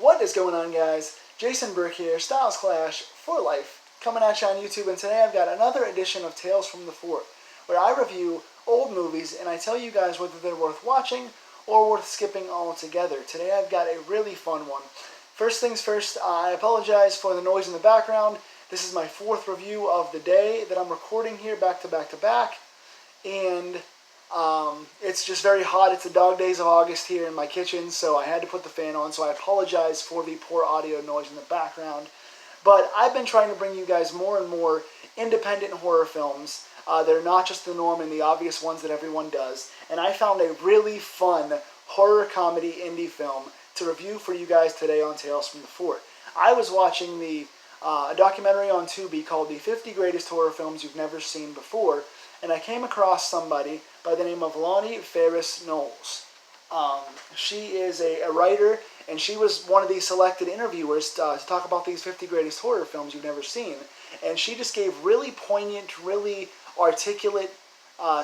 What is going on, guys? Jason Burke here, Styles Clash for Life, coming at you on YouTube, and today I've got another edition of Tales from the Fort, where I review old movies and I tell you guys whether they're worth watching or worth skipping altogether. Today I've got a really fun one. First things first, I apologize for the noise in the background. This is my fourth review of the day that I'm recording here back to back to back, and it's just very hot. It's the dog days of August here in my kitchen, so I had to put the fan on, so I apologize for the poor audio noise in the background. But I've been trying to bring you guys more and more independent horror films. They're not just the norm and the obvious ones that everyone does. And I found a really fun horror comedy indie film to review for you guys today on Tales from the Fort. I was watching a documentary on Tubi called The 50 Greatest Horror Films You've Never Seen Before, and I came across somebody by the name of Lonnie Ferris Knowles. She is a writer, and she was one of the selected interviewers to talk about these 50 greatest horror films you've never seen. And she just gave really poignant, really articulate,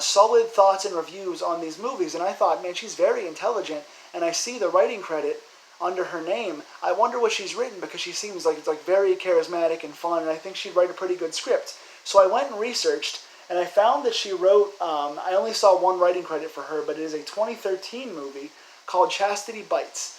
solid thoughts and reviews on these movies. And I thought, man, she's very intelligent, and I see the writing credit under her name. I wonder what she's written, because she seems like it's very charismatic and fun, and I think she'd write a pretty good script. So I went and researched, and I found that she wrote, I only saw one writing credit for her, but it is a 2013 movie called Chastity Bites.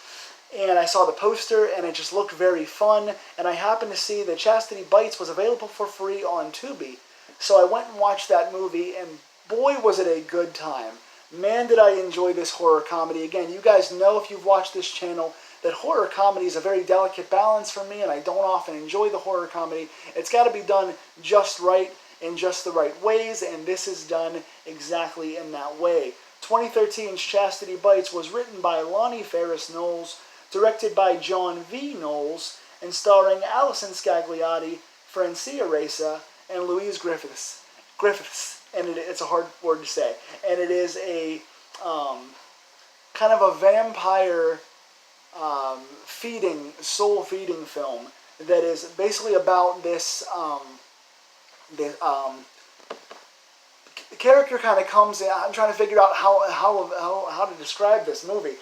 And I saw the poster, and it just looked very fun, and I happened to see that Chastity Bites was available for free on Tubi. So I went and watched that movie, and boy was it a good time. Man, did I enjoy this horror comedy. Again, you guys know, if you've watched this channel, that horror comedy is a very delicate balance for me, and I don't often enjoy the horror comedy. It's got to be done just right, in just the right ways, and this is done exactly in that way. 2013's Chastity Bites was written by Lonnie Ferris Knowles, directed by John V. Knowles, and starring Allison Scagliotti, Francia Reza, and Louise Griffiths. And it's a hard word to say. And it is a kind of a vampire soul-feeding film that is basically about this the character kind of comes in. I'm trying to figure out how to describe this movie.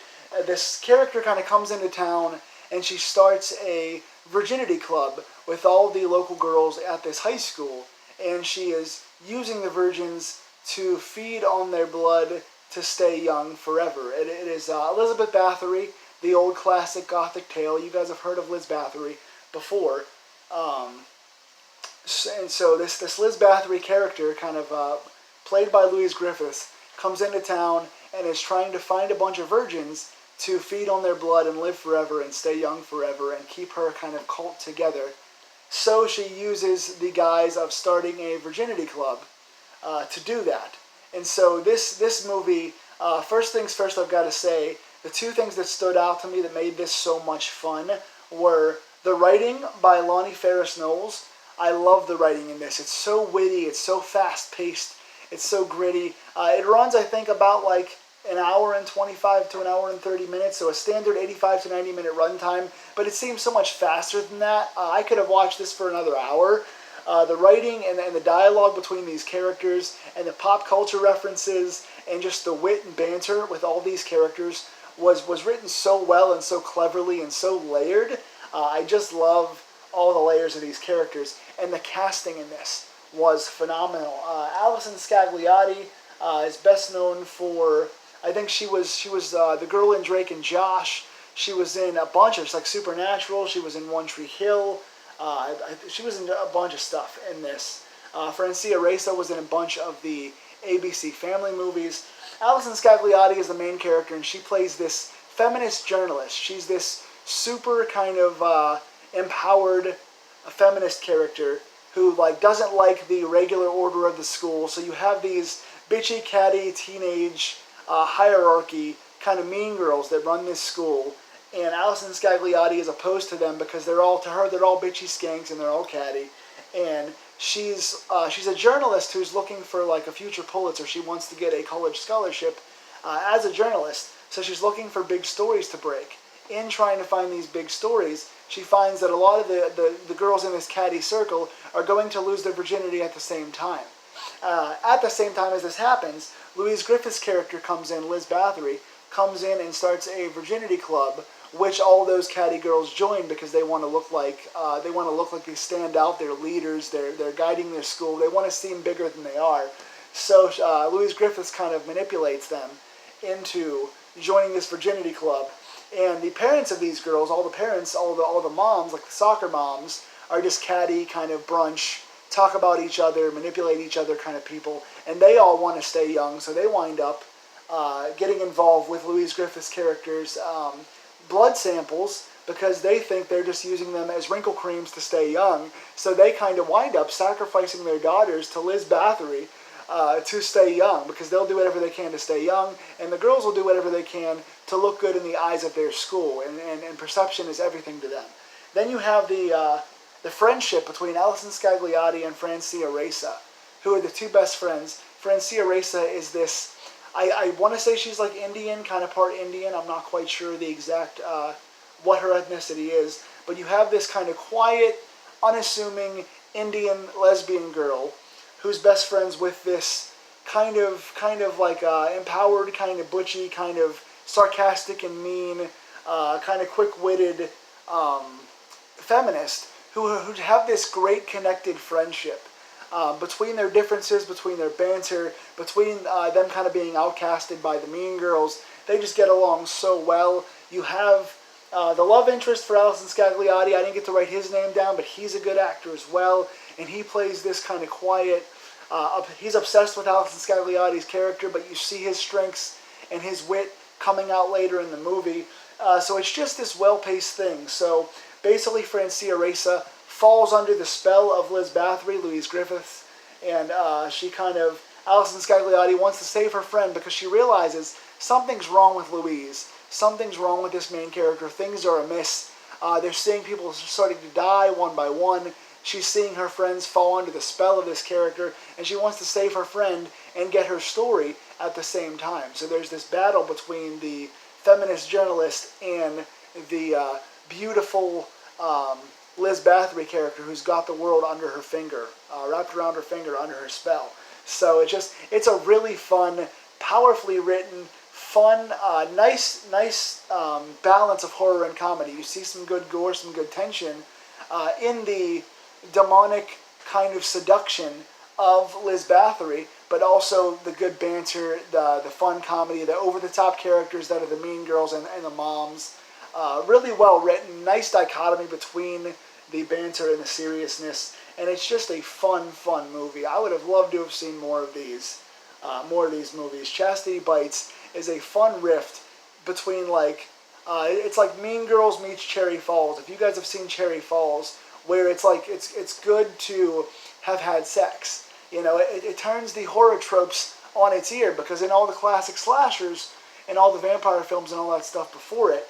This character kind of comes into town, and she starts a virginity club with all the local girls at this high school, and she is using the virgins to feed on their blood to stay young forever. It is Elizabeth Bathory, the old classic Gothic tale. You guys have heard of Liz Bathory before. And so this Liz Bathory character, kind of played by Louise Griffiths, comes into town and is trying to find a bunch of virgins to feed on their blood and live forever and stay young forever and keep her kind of cult together. So she uses the guise of starting a virginity club to do that. And so this movie, first things first, I've got to say, the two things that stood out to me that made this so much fun were the writing by Lonnie Ferris Knowles. I love the writing in this. It's so witty, it's so fast-paced, it's so gritty. It runs, I think, about like an hour and 25 to an hour and 30 minutes, so a standard 85 to 90 minute runtime, but it seems so much faster than that. I could have watched this for another hour. The writing and the dialogue between these characters and the pop culture references and just the wit and banter with all these characters was written so well and so cleverly and so layered. I just love all the layers of these characters, and the casting in this was phenomenal. Allison Scagliotti is best known for, I think she was the girl in Drake and Josh. She was in a bunch of, like, Supernatural. She was in One Tree Hill. She was in a bunch of stuff in this. Francia Reza was in a bunch of the ABC Family movies. Allison Scagliotti is the main character, and she plays this feminist journalist. She's this super kind of empowered feminist character who doesn't like the regular order of the school. So you have these bitchy, catty, teenage hierarchy kind of mean girls that run this school, and Allison Scagliotti is opposed to them because they're all bitchy skanks and they're all catty. And she's a journalist who's looking for like a future Pulitzer. She wants to get a college scholarship as a journalist, so she's looking for big stories to break. In trying to find these big stories, she finds that a lot of the girls in this catty circle are going to lose their virginity at the same time. At the same time as this happens, Louise Griffith's character comes in, Liz Bathory, comes in and starts a virginity club which all those catty girls join because they want to look like they stand out. They're leaders. They're guiding their school. They want to seem bigger than they are. So Louise Griffiths kind of manipulates them into joining this fraternity club. And the parents of these girls, all the moms, like the soccer moms, are just catty, kind of brunch, talk about each other, manipulate each other kind of people. And they all want to stay young, so they wind up getting involved with Louise Griffith's character's blood samples because they think they're just using them as wrinkle creams to stay young. So they kind of wind up sacrificing their daughters to Liz Bathory to stay young, because they'll do whatever they can to stay young, and the girls will do whatever they can to look good in the eyes of their school, and perception is everything to them. Then you have the friendship between Alison Scagliotti and Francia Raisa, who are the two best friends. Francia Raisa is this, I want to say she's like Indian, kind of part Indian. I'm not quite sure the exact, what her ethnicity is, but you have this kind of quiet, unassuming Indian lesbian girl who's best friends with this kind of like empowered, kind of butchy, kind of sarcastic and mean, kind of quick-witted feminist who have this great connected friendship between their differences, between their banter, between them kind of being outcasted by the mean girls. They just get along so well. You have the love interest for Alison Scagliotti. I didn't get to write his name down, but he's a good actor as well, and he plays this kind of quiet. He's obsessed with Alison Scagliotti's character, but you see his strengths and his wit coming out later in the movie. So it's just this well-paced thing. So basically, Francia Raisa falls under the spell of Liz Bathory, Louise Griffiths, and Alison Scagliotti wants to save her friend because she realizes something's wrong with Louise. Something's wrong with this main character. Things are amiss. They're seeing people starting to die one by one. She's seeing her friends fall under the spell of this character, and she wants to save her friend and get her story at the same time. So there's this battle between the feminist journalist and the beautiful Liz Bathory character who's got the world under her finger, wrapped around her finger, under her spell. So it's a really fun, powerfully written, fun, nice balance of horror and comedy. You see some good gore, some good tension in the demonic kind of seduction of Liz Bathory, but also the good banter, the fun comedy, the over-the-top characters that are the mean girls and the moms. Really well written, nice dichotomy between the banter and the seriousness, and it's just a fun movie. I would have loved to have seen more of these movies. Chastity Bites is a fun rift between it's like Mean Girls meets Cherry Falls. If you guys have seen Cherry Falls, where it's like it's good to have had sex. You know, it turns the horror tropes on its ear, because in all the classic slashers and all the vampire films and all that stuff before it,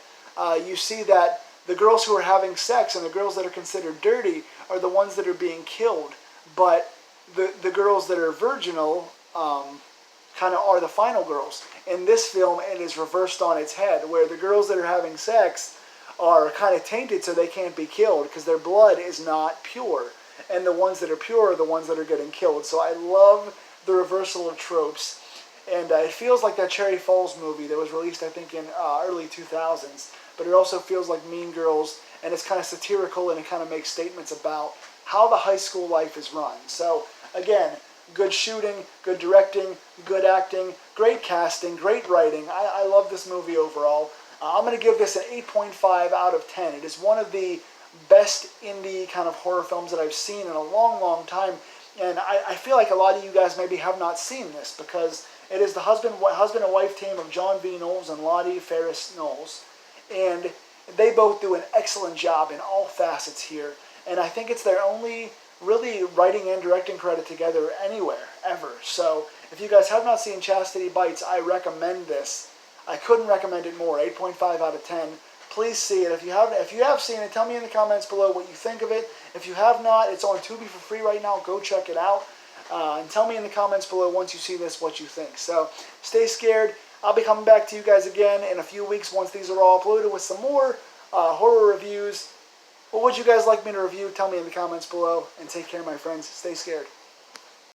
you see that the girls who are having sex and the girls that are considered dirty are the ones that are being killed, but the girls that are virginal kind of are the final girls. In this film, it is reversed on its head, where the girls that are having sex are kind of tainted so they can't be killed because their blood is not pure. And the ones that are pure are the ones that are getting killed. So I love the reversal of tropes. And it feels like that Cherry Falls movie that was released, I think, in early 2000s. But it also feels like Mean Girls, and it's kind of satirical, and it kind of makes statements about how the high school life is run. So, again, good shooting, good directing, good acting, great casting, great writing. I love this movie overall. I'm going to give this an 8.5 out of 10. It is one of the best indie kind of horror films that I've seen in a long time. And I feel like a lot of you guys maybe have not seen this, because it is the husband and wife team of John V. Knowles and Lottie Ferris Knowles. And they both do an excellent job in all facets here. And I think it's their only really writing and directing credit together anywhere, ever. So if you guys have not seen Chastity Bites, I recommend this. I couldn't recommend it more. 8.5 out of 10. Please see it. If you have seen it, tell me in the comments below what you think of it. If you have not, it's on Tubi for free right now. Go check it out. And tell me in the comments below once you see this what you think. So stay scared. I'll be coming back to you guys again in a few weeks once these are all uploaded with some more horror reviews. What would you guys like me to review? Tell me in the comments below. And take care, my friends. Stay scared.